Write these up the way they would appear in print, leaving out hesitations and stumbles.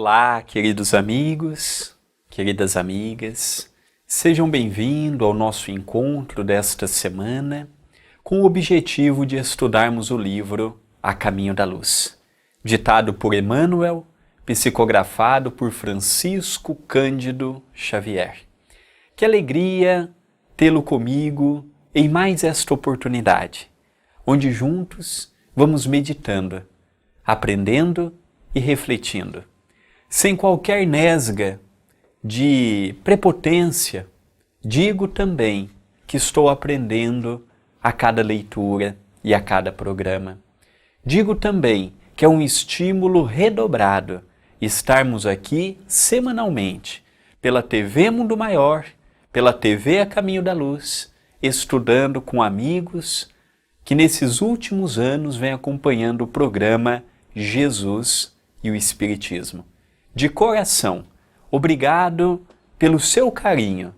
Olá, queridos amigos, queridas amigas, sejam bem-vindos ao nosso encontro desta semana com o objetivo de estudarmos o livro A Caminho da Luz, ditado por Emmanuel, psicografado por Francisco Cândido Xavier. Que alegria tê-lo comigo em mais esta oportunidade, onde juntos vamos meditando, aprendendo e refletindo, sem qualquer nesga de prepotência. Digo também que estou aprendendo a cada leitura e a cada programa. Digo também que é um estímulo redobrado estarmos aqui semanalmente pela TV Mundo Maior, pela TV A Caminho da Luz, estudando com amigos que nesses últimos anos vêm acompanhando o programa Jesus e o Espiritismo. De coração, obrigado pelo seu carinho,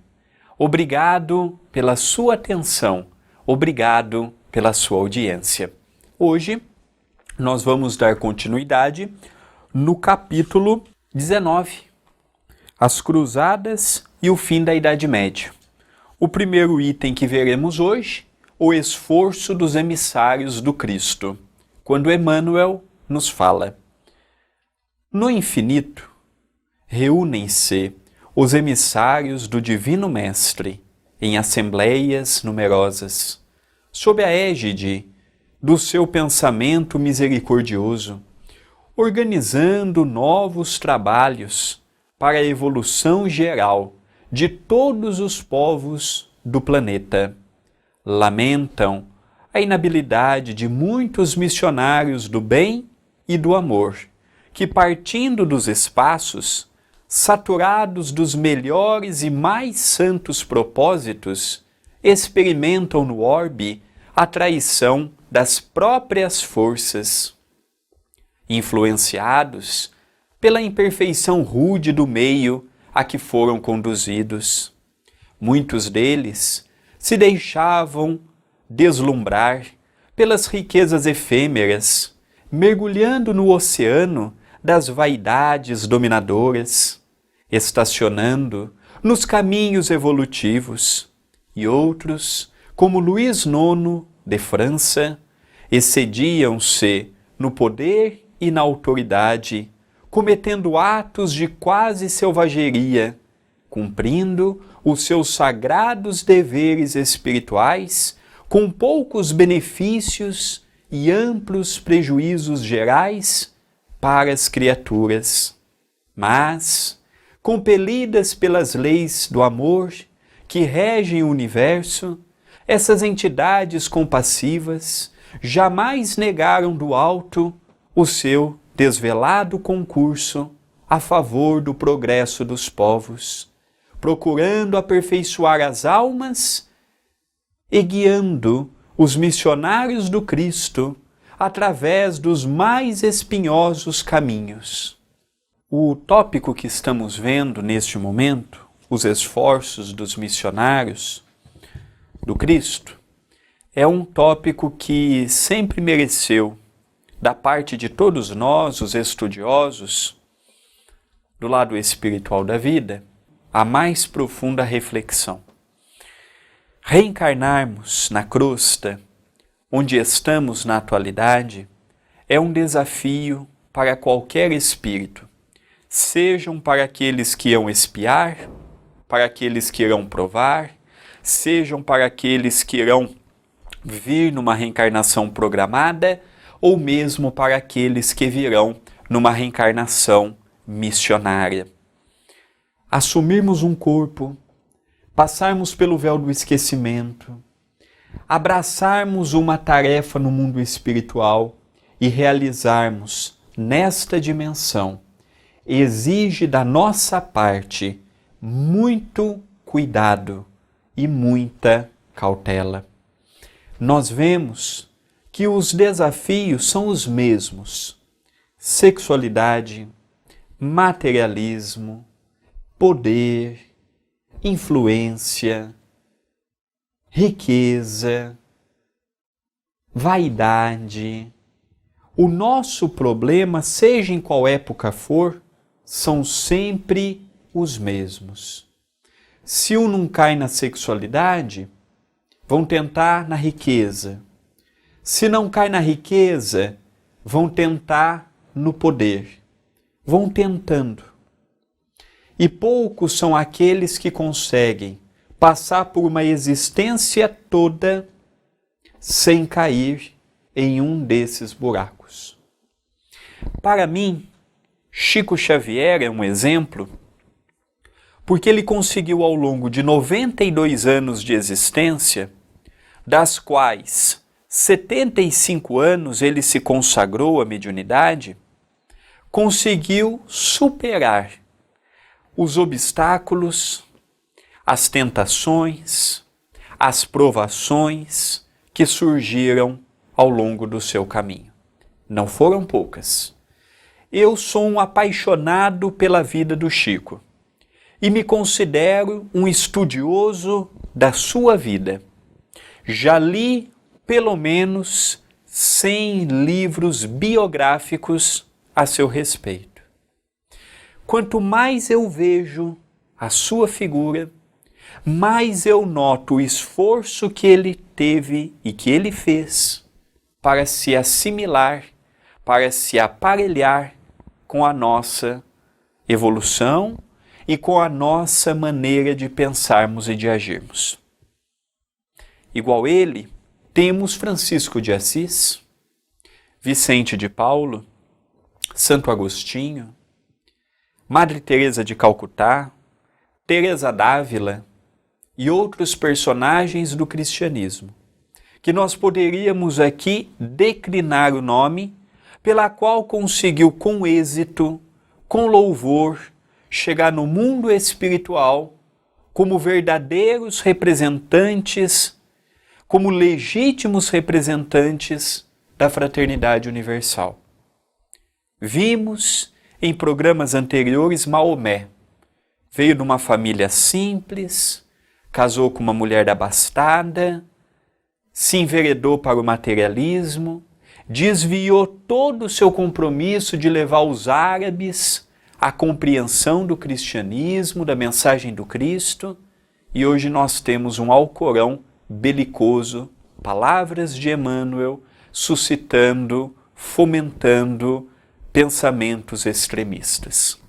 obrigado pela sua atenção, obrigado pela sua audiência. Hoje nós vamos dar continuidade no capítulo 19, As Cruzadas e o Fim da Idade Média. O primeiro item que veremos hoje, o esforço dos emissários do Cristo, quando Emmanuel nos fala: no infinito, reúnem-se os emissários do Divino Mestre em assembleias numerosas, sob a égide do seu pensamento misericordioso, organizando novos trabalhos para a evolução geral de todos os povos do planeta. Lamentam a inabilidade de muitos missionários do bem e do amor, que, partindo dos espaços, saturados dos melhores e mais santos propósitos, experimentam no orbe a traição das próprias forças. Influenciados pela imperfeição rude do meio a que foram conduzidos, muitos deles se deixavam deslumbrar pelas riquezas efêmeras, mergulhando no oceano das vaidades dominadoras, estacionando nos caminhos evolutivos, e outros, como Luís IX de França, excediam-se no poder e na autoridade, cometendo atos de quase selvageria, cumprindo os seus sagrados deveres espirituais com poucos benefícios e amplos prejuízos gerais para as criaturas. Mas, compelidas pelas leis do amor que regem o universo, essas entidades compassivas jamais negaram do alto o seu desvelado concurso a favor do progresso dos povos, procurando aperfeiçoar as almas e guiando os missionários do Cristo através dos mais espinhosos caminhos. O tópico que estamos vendo neste momento, os esforços dos missionários do Cristo, é um tópico que sempre mereceu, da parte de todos nós, os estudiosos, do lado espiritual da vida, a mais profunda reflexão. Reencarnarmos na crosta, onde estamos na atualidade, é um desafio para qualquer espírito, sejam para aqueles que irão espiar, para aqueles que irão provar, sejam para aqueles que irão vir numa reencarnação programada, ou mesmo para aqueles que virão numa reencarnação missionária. Assumirmos um corpo, passarmos pelo véu do esquecimento, abraçarmos uma tarefa no mundo espiritual e realizarmos nesta dimensão exige da nossa parte muito cuidado e muita cautela. Nós vemos que os desafios são os mesmos: sexualidade, materialismo, poder, influência, riqueza, vaidade. O nosso problema, seja em qual época for, são sempre os mesmos. Se um não cai na sexualidade, vão tentar na riqueza. Se não cai na riqueza, vão tentar no poder. Vão tentando. E poucos são aqueles que conseguem passar por uma existência toda sem cair em um desses buracos. Para mim, Chico Xavier é um exemplo, porque ele conseguiu ao longo de 92 anos de existência, das quais 75 anos ele se consagrou à mediunidade, conseguiu superar os obstáculos, as tentações, as provações que surgiram ao longo do seu caminho. Não foram poucas. Eu sou um apaixonado pela vida do Chico e me considero um estudioso da sua vida. Já li pelo menos 100 livros biográficos a seu respeito. Quanto mais eu vejo a sua figura, mais eu noto o esforço que ele teve e que ele fez para se assimilar, para se aparelhar com a nossa evolução e com a nossa maneira de pensarmos e de agirmos. Igual ele, temos Francisco de Assis, Vicente de Paulo, Santo Agostinho, Madre Teresa de Calcutá, Teresa d'Ávila e outros personagens do cristianismo, que nós poderíamos aqui declinar o nome, pela qual conseguiu com êxito, com louvor, chegar no mundo espiritual como verdadeiros representantes, como legítimos representantes da fraternidade universal. Vimos em programas anteriores Maomé. Veio de uma família simples, casou com uma mulher abastada, se enveredou para o materialismo, desviou todo o seu compromisso de levar os árabes à compreensão do cristianismo, da mensagem do Cristo, e hoje nós temos um Alcorão belicoso, palavras de Emmanuel, suscitando, fomentando pensamentos extremistas.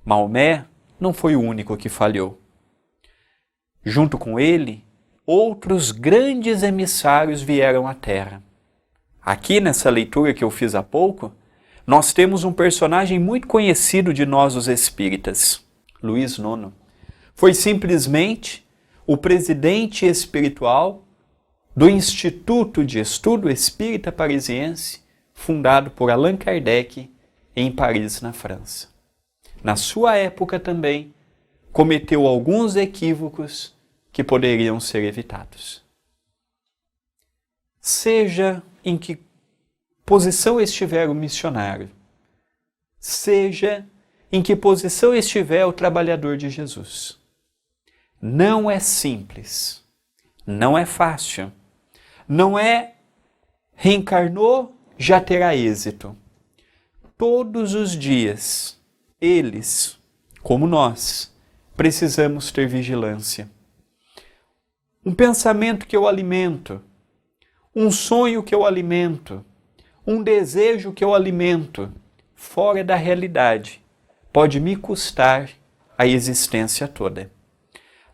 Maomé não foi o único que falhou. Junto com ele, outros grandes emissários vieram à Terra. Aqui nessa leitura que eu fiz há pouco, nós temos um personagem muito conhecido de nós os espíritas, Luís IX. Foi simplesmente o presidente espiritual do Instituto de Estudo Espírita Parisiense, fundado por Allan Kardec em Paris, na França. Na sua época também, cometeu alguns equívocos que poderiam ser evitados. Seja em que posição estiver o missionário, seja em que posição estiver o trabalhador de Jesus, não é simples, não é fácil, não é reencarnou, já terá êxito. Todos os dias, eles, como nós, precisamos ter vigilância. Um pensamento que eu alimento, um sonho que eu alimento, um desejo que eu alimento, fora da realidade, pode me custar a existência toda.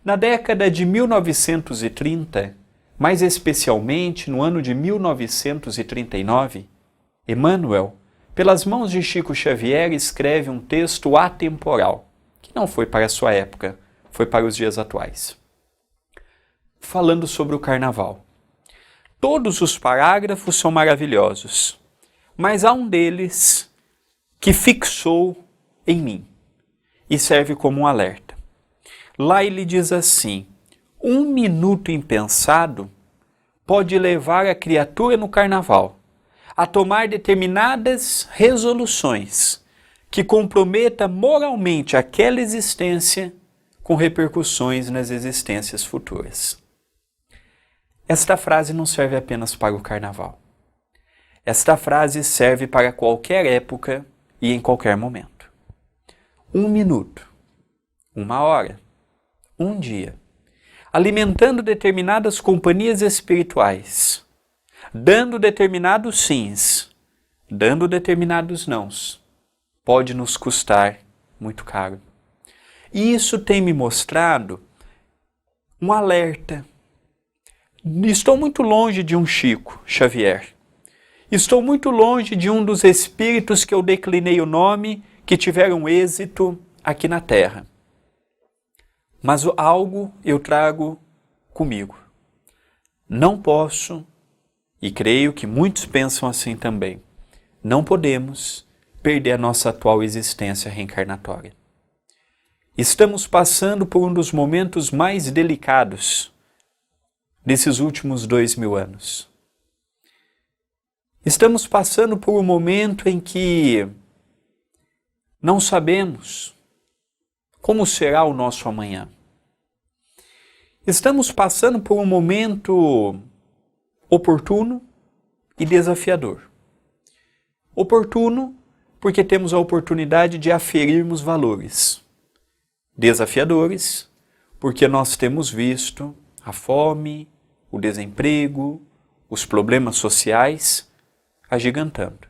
Na década de 1930, mais especialmente no ano de 1939, Emmanuel, pelas mãos de Chico Xavier, escreve um texto atemporal, que não foi para a sua época, foi para os dias atuais, falando sobre o carnaval. Todos os parágrafos são maravilhosos, mas há um deles que fixou em mim e serve como um alerta. Lá ele diz assim: 1 minuto impensado pode levar a criatura no carnaval a tomar determinadas resoluções que comprometa moralmente aquela existência com repercussões nas existências futuras. Esta frase não serve apenas para o carnaval. Esta frase serve para qualquer época e em qualquer momento. 1 minuto, 1 hora, 1 dia, alimentando determinadas companhias espirituais, dando determinados sims, dando determinados nãos, pode nos custar muito caro. E isso tem me mostrado um alerta. Estou muito longe de um Chico Xavier. Estou muito longe de um dos espíritos que eu declinei o nome, que tiveram êxito aqui na Terra. Mas algo eu trago comigo. Não posso, e creio que muitos pensam assim também, não podemos perder a nossa atual existência reencarnatória. Estamos passando por um dos momentos mais delicados desses últimos 2000 anos. Estamos passando por um momento em que não sabemos como será o nosso amanhã. Estamos passando por um momento oportuno e desafiador. Oportuno porque temos a oportunidade de aferirmos valores. Desafiadores porque nós temos visto a fome, o desemprego, os problemas sociais agigantando.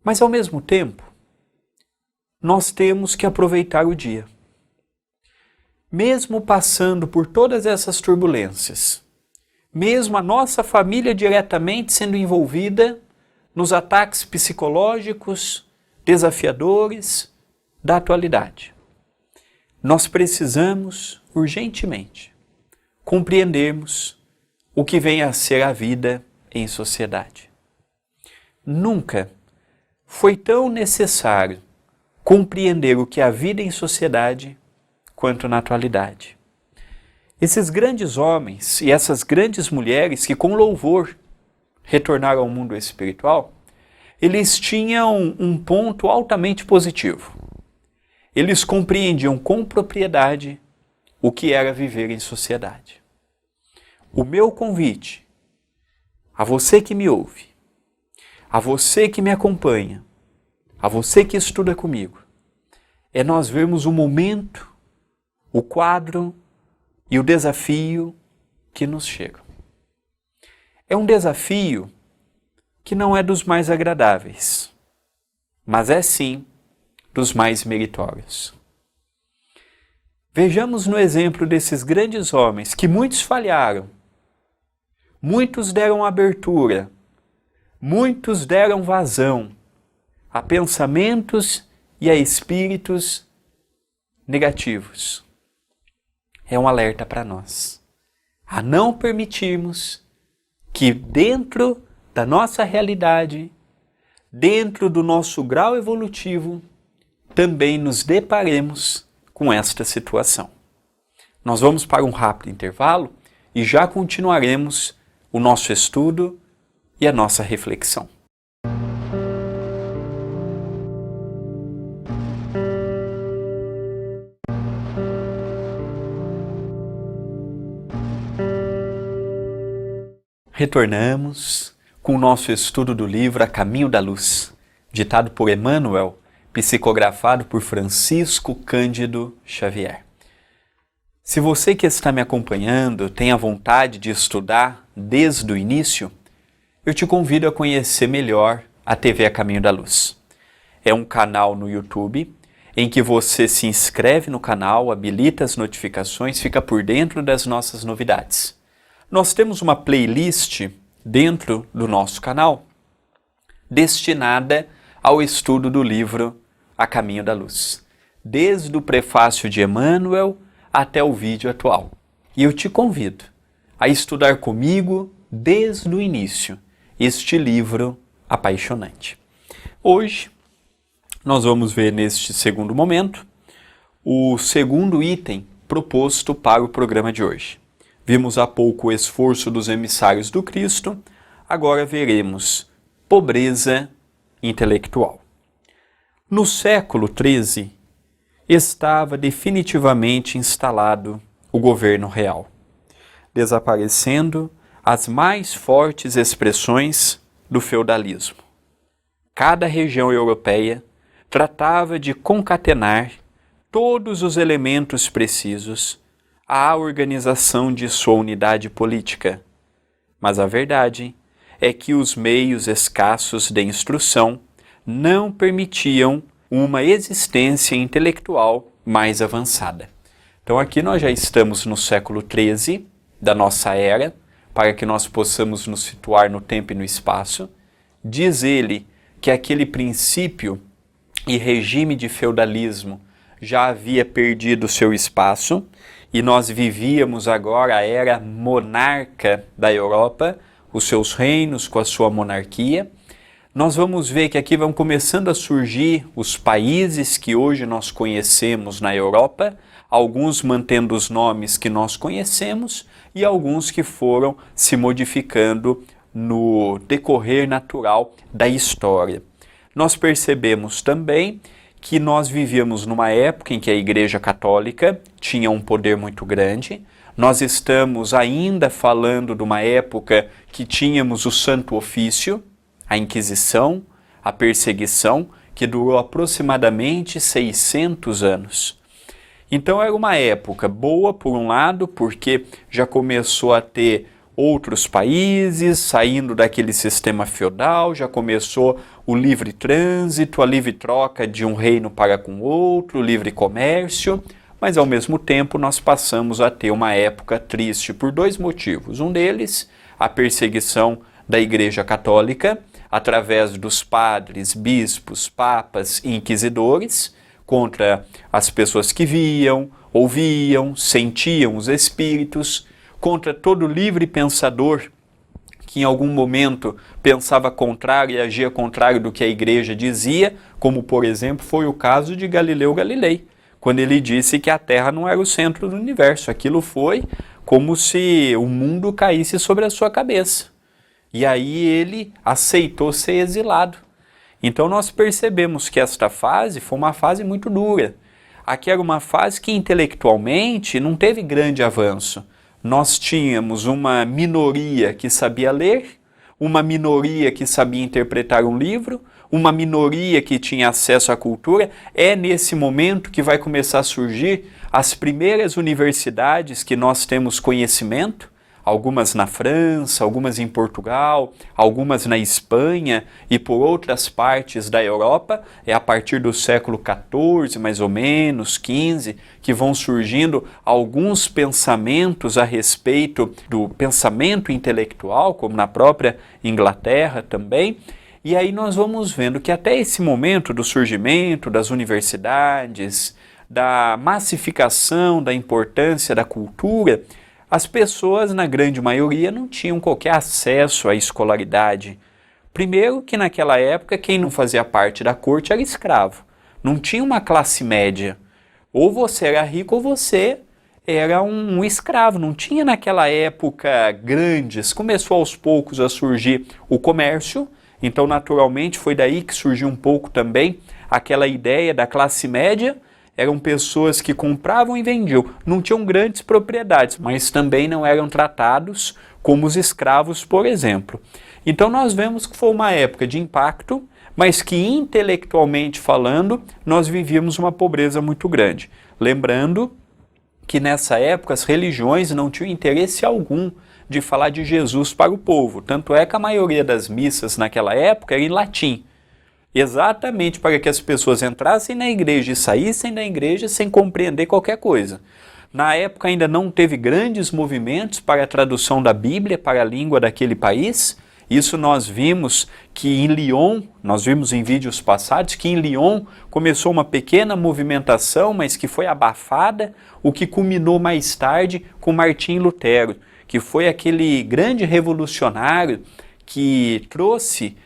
Mas ao mesmo tempo, nós temos que aproveitar o dia. Mesmo passando por todas essas turbulências, mesmo a nossa família diretamente sendo envolvida nos ataques psicológicos desafiadores da atualidade, nós precisamos urgentemente compreendermos o que vem a ser a vida em sociedade. Nunca foi tão necessário compreender o que é a vida em sociedade quanto na atualidade. Esses grandes homens e essas grandes mulheres que com louvor retornaram ao mundo espiritual, eles tinham um ponto altamente positivo. Eles compreendiam com propriedade o que era viver em sociedade. O meu convite a você que me ouve, a você que me acompanha, a você que estuda comigo, é nós vermos o momento, o quadro e o desafio que nos chegam. É um desafio que não é dos mais agradáveis, mas é sim dos mais meritórios. Vejamos no exemplo desses grandes homens que muitos falharam, muitos deram abertura, muitos deram vazão a pensamentos e a espíritos negativos. É um alerta para nós, a não permitirmos que dentro da nossa realidade, dentro do nosso grau evolutivo, também nos deparemos com esta situação. Nós vamos para um rápido intervalo e já continuaremos o nosso estudo e a nossa reflexão. Retornamos com o nosso estudo do livro A Caminho da Luz, ditado por Emmanuel, psicografado por Francisco Cândido Xavier. Se você que está me acompanhando tem a vontade de estudar desde o início, eu te convido a conhecer melhor a TV A Caminho da Luz. É um canal no YouTube em que você se inscreve no canal, habilita as notificações, fica por dentro das nossas novidades. Nós temos uma playlist dentro do nosso canal destinada ao estudo do livro A Caminho da Luz, desde o prefácio de Emmanuel até o vídeo atual. E eu te convido a estudar comigo desde o início este livro apaixonante. Hoje nós vamos ver neste segundo momento o segundo item proposto para o programa de hoje. Vimos há pouco o esforço dos emissários do Cristo, agora veremos pobreza intelectual. No século XIII, estava definitivamente instalado o governo real, desaparecendo as mais fortes expressões do feudalismo. Cada região europeia tratava de concatenar todos os elementos precisos à organização de sua unidade política. Mas a verdade é que os meios escassos de instrução não permitiam uma existência intelectual mais avançada. Então aqui nós já estamos no século XIII da nossa era, para que nós possamos nos situar no tempo e no espaço. Diz ele que aquele princípio e regime de feudalismo já havia perdido seu espaço e nós vivíamos agora a era monarca da Europa, os seus reinos com a sua monarquia. Nós vamos ver que aqui vão começando a surgir os países que hoje nós conhecemos na Europa, alguns mantendo os nomes que nós conhecemos e alguns que foram se modificando no decorrer natural da história. Nós percebemos também que nós vivíamos numa época em que a Igreja Católica tinha um poder muito grande. Nós estamos ainda falando de uma época que tínhamos o Santo Ofício, a Inquisição, a perseguição, que durou aproximadamente 600 anos. Então era uma época boa, por um lado, porque já começou a ter outros países saindo daquele sistema feudal, já começou o livre trânsito, a livre troca de um reino para com outro, o livre comércio, mas ao mesmo tempo nós passamos a ter uma época triste por dois motivos. Um deles, a perseguição da Igreja Católica, através dos padres, bispos, papas e inquisidores, contra as pessoas que viam, ouviam, sentiam os espíritos, contra todo livre pensador que em algum momento pensava contrário e agia contrário do que a igreja dizia, como por exemplo foi o caso de Galileu Galilei, quando ele disse que a Terra não era o centro do universo. Aquilo foi como se o mundo caísse sobre a sua cabeça. E aí ele aceitou ser exilado. Então nós percebemos que esta fase foi uma fase muito dura. Aqui era uma fase que intelectualmente não teve grande avanço. Nós tínhamos uma minoria que sabia ler, uma minoria que sabia interpretar um livro, uma minoria que tinha acesso à cultura. É nesse momento que vai começar a surgir as primeiras universidades que nós temos conhecimento, algumas na França, algumas em Portugal, algumas na Espanha e por outras partes da Europa. É a partir do século XIV, mais ou menos, XV, que vão surgindo alguns pensamentos a respeito do pensamento intelectual, como na própria Inglaterra também. E aí nós vamos vendo que até esse momento do surgimento das universidades, da massificação da importância da cultura, as pessoas, na grande maioria, não tinham qualquer acesso à escolaridade. Primeiro que naquela época quem não fazia parte da corte era escravo. Não tinha uma classe média. Ou você era rico ou você era um escravo. Não tinha naquela época grandes. Começou aos poucos a surgir o comércio. Então naturalmente foi daí que surgiu um pouco também aquela ideia da classe média. Eram pessoas que compravam e vendiam, não tinham grandes propriedades, mas também não eram tratados como os escravos, por exemplo. Então nós vemos que foi uma época de impacto, mas que intelectualmente falando, nós vivíamos uma pobreza muito grande. Lembrando que nessa época as religiões não tinham interesse algum de falar de Jesus para o povo, tanto é que a maioria das missas naquela época era em latim. Exatamente para que as pessoas entrassem na igreja e saíssem da igreja sem compreender qualquer coisa. Na época ainda não teve grandes movimentos para a tradução da Bíblia para a língua daquele país. Isso nós vimos que em Lyon, nós vimos em vídeos passados, que em Lyon começou uma pequena movimentação, mas que foi abafada, o que culminou mais tarde com Martim Lutero, que foi aquele grande revolucionário que trouxe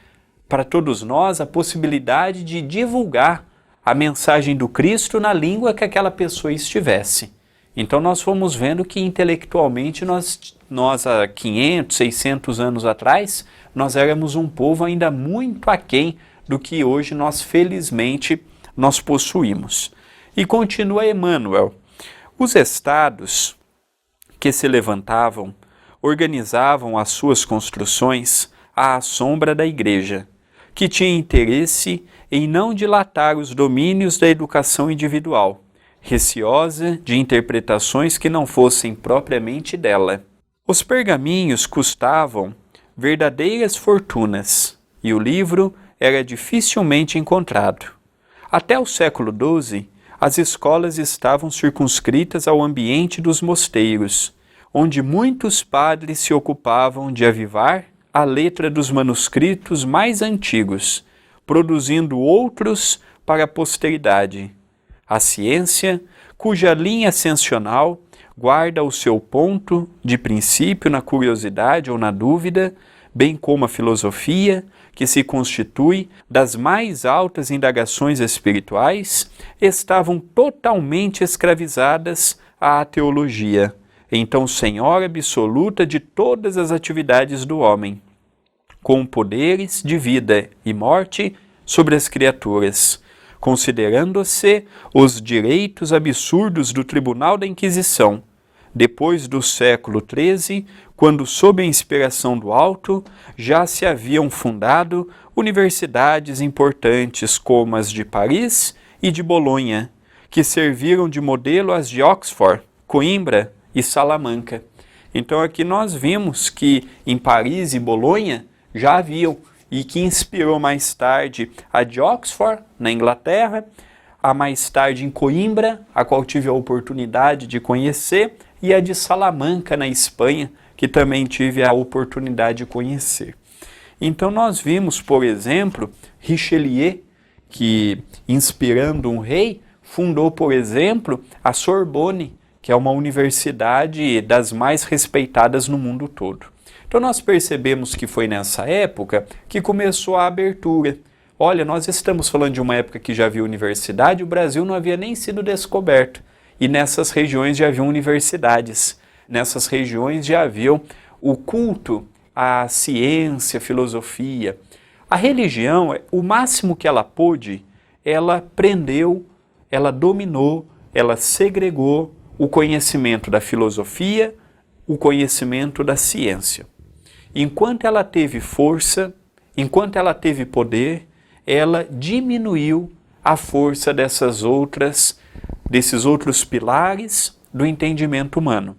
para todos nós a possibilidade de divulgar a mensagem do Cristo na língua que aquela pessoa estivesse. Então nós fomos vendo que intelectualmente nós há 500, 600 anos atrás, nós éramos um povo ainda muito aquém do que hoje nós felizmente nós possuímos. E continua Emmanuel. Os estados que se levantavam organizavam as suas construções à sombra da igreja, que tinha interesse em não dilatar os domínios da educação individual, receosa de interpretações que não fossem propriamente dela. Os pergaminhos custavam verdadeiras fortunas, e o livro era dificilmente encontrado. Até o século XII, as escolas estavam circunscritas ao ambiente dos mosteiros, onde muitos padres se ocupavam de avivar a letra dos manuscritos mais antigos, produzindo outros para a posteridade. A ciência, cuja linha ascensional guarda o seu ponto de princípio na curiosidade ou na dúvida, bem como a filosofia, que se constitui das mais altas indagações espirituais, estavam totalmente escravizadas à teologia, então senhora absoluta de todas as atividades do homem, com poderes de vida e morte sobre as criaturas, considerando-se os direitos absurdos do Tribunal da Inquisição, depois do século XIII, quando, sob a inspiração do alto, já se haviam fundado universidades importantes como as de Paris e de Bolonha, que serviram de modelo às de Oxford, Coimbra e Salamanca. Então aqui nós vimos que em Paris e Bolonha já haviam, e que inspirou mais tarde a de Oxford, na Inglaterra, a mais tarde em Coimbra, a qual tive a oportunidade de conhecer, e a de Salamanca, na Espanha, que também tive a oportunidade de conhecer. Então nós vimos, por exemplo, Richelieu, que, inspirando um rei, fundou, por exemplo, a Sorbonne, que é uma universidade das mais respeitadas no mundo todo. Então nós percebemos que foi nessa época que começou a abertura. Olha, nós estamos falando de uma época que já havia universidade, o Brasil não havia nem sido descoberto. E nessas regiões já haviam universidades. Nessas regiões já haviam o culto à ciência, à filosofia. A religião, o máximo que ela pôde, ela prendeu, ela dominou, ela segregou o conhecimento da filosofia, o conhecimento da ciência. Enquanto ela teve força, enquanto ela teve poder, ela diminuiu a força desses outros pilares do entendimento humano.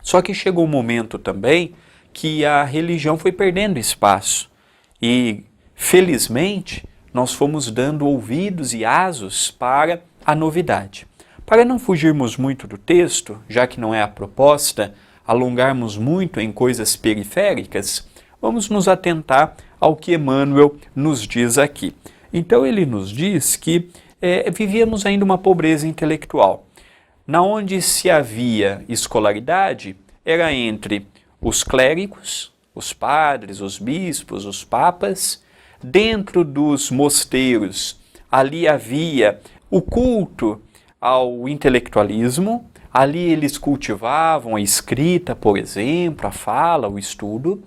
Só que chegou um momento também que a religião foi perdendo espaço e, felizmente, nós fomos dando ouvidos e asos para a novidade. Para não fugirmos muito do texto, já que não é a proposta alongarmos muito em coisas periféricas, vamos nos atentar ao que Emmanuel nos diz aqui. Então ele nos diz que vivíamos ainda uma pobreza intelectual. Na onde se havia escolaridade, era entre os clérigos, os padres, os bispos, os papas. Dentro dos mosteiros, ali havia o culto ao intelectualismo. Ali eles cultivavam a escrita, por exemplo, a fala, o estudo.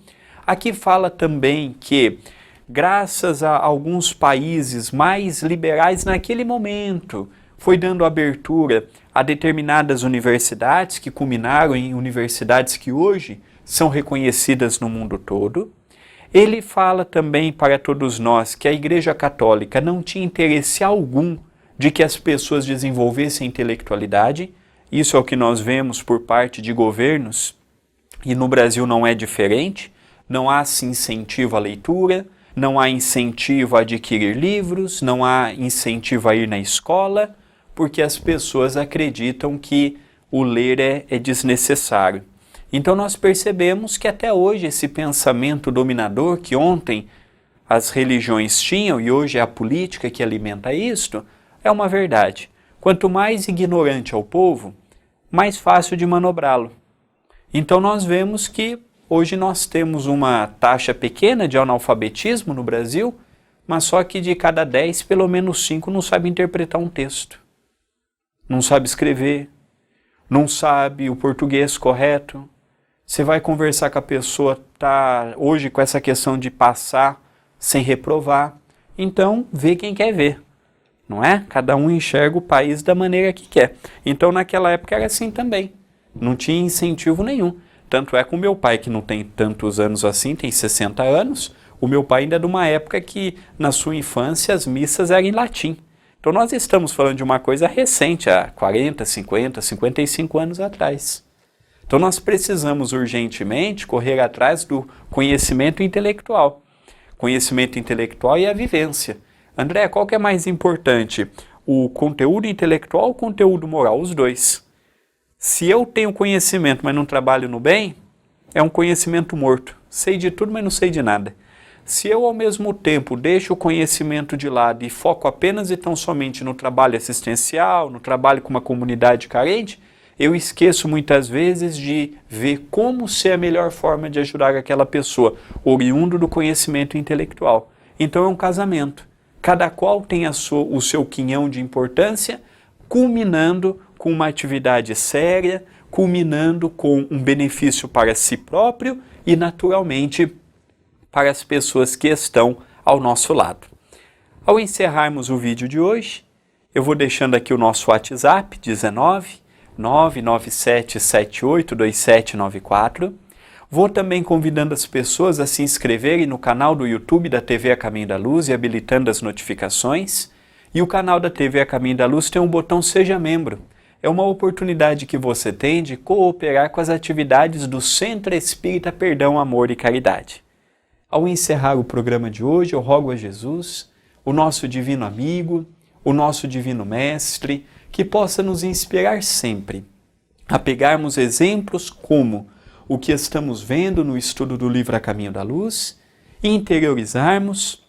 Aqui fala também que, graças a alguns países mais liberais naquele momento, foi dando abertura a determinadas universidades que culminaram em universidades que hoje são reconhecidas no mundo todo. Ele fala também para todos nós que a Igreja Católica não tinha interesse algum de que as pessoas desenvolvessem intelectualidade. Isso é o que nós vemos por parte de governos, e no Brasil não é diferente. Não há incentivo à leitura, não há incentivo a adquirir livros, não há incentivo a ir na escola, porque as pessoas acreditam que o ler é desnecessário. Então nós percebemos que até hoje esse pensamento dominador que ontem as religiões tinham e hoje é a política que alimenta isto, é uma verdade. Quanto mais ignorante é o povo, mais fácil de manobrá-lo. Então nós vemos que hoje nós temos uma taxa pequena de analfabetismo no Brasil, mas só que de cada 10, pelo menos 5 não sabe interpretar um texto. Não sabe escrever, não sabe o português correto. Você vai conversar com a pessoa, tá hoje com essa questão de passar sem reprovar. Então, vê quem quer ver. Não é? Cada um enxerga o país da maneira que quer. Então, naquela época era assim também. Não tinha incentivo nenhum. Tanto é com meu pai, que não tem tantos anos assim, tem 60 anos, O meu pai ainda é de uma época que, na sua infância, as missas eram em latim. Então nós estamos falando de uma coisa recente, há 40, 50, 55 anos atrás. Então nós precisamos urgentemente correr atrás do conhecimento intelectual. Conhecimento intelectual e a vivência. André, qual que é mais importante? O conteúdo intelectual ou o conteúdo moral? Os dois. Se eu tenho conhecimento, mas não trabalho no bem, é um conhecimento morto. Sei de tudo, mas não sei de nada. Se eu, ao mesmo tempo, deixo o conhecimento de lado e foco apenas e tão somente no trabalho assistencial, no trabalho com uma comunidade carente, eu esqueço muitas vezes de ver como ser a melhor forma de ajudar aquela pessoa, oriundo do conhecimento intelectual. Então é um casamento. Cada qual tem o seu quinhão de importância, culminando com uma atividade séria, culminando com um benefício para si próprio e, naturalmente, para as pessoas que estão ao nosso lado. Ao encerrarmos o vídeo de hoje, eu vou deixando aqui o nosso WhatsApp, 19 997782794. Vou também convidando as pessoas a se inscreverem no canal do YouTube da TV A Caminho da Luz e habilitando as notificações. E o canal da TV A Caminho da Luz tem um botão Seja Membro. É uma oportunidade que você tem de cooperar com as atividades do Centro Espírita Perdão, Amor e Caridade. Ao encerrar o programa de hoje, eu rogo a Jesus, o nosso divino amigo, o nosso divino mestre, que possa nos inspirar sempre a pegarmos exemplos como o que estamos vendo no estudo do livro A Caminho da Luz, e interiorizarmos,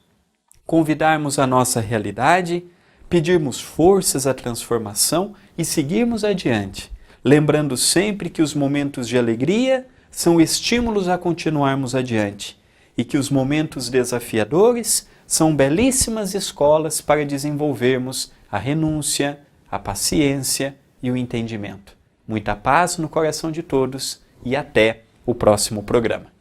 convidarmos a nossa realidade, pedirmos forças à transformação e seguirmos adiante, lembrando sempre que os momentos de alegria são estímulos a continuarmos adiante e que os momentos desafiadores são belíssimas escolas para desenvolvermos a renúncia, a paciência e o entendimento. Muita paz no coração de todos e até o próximo programa.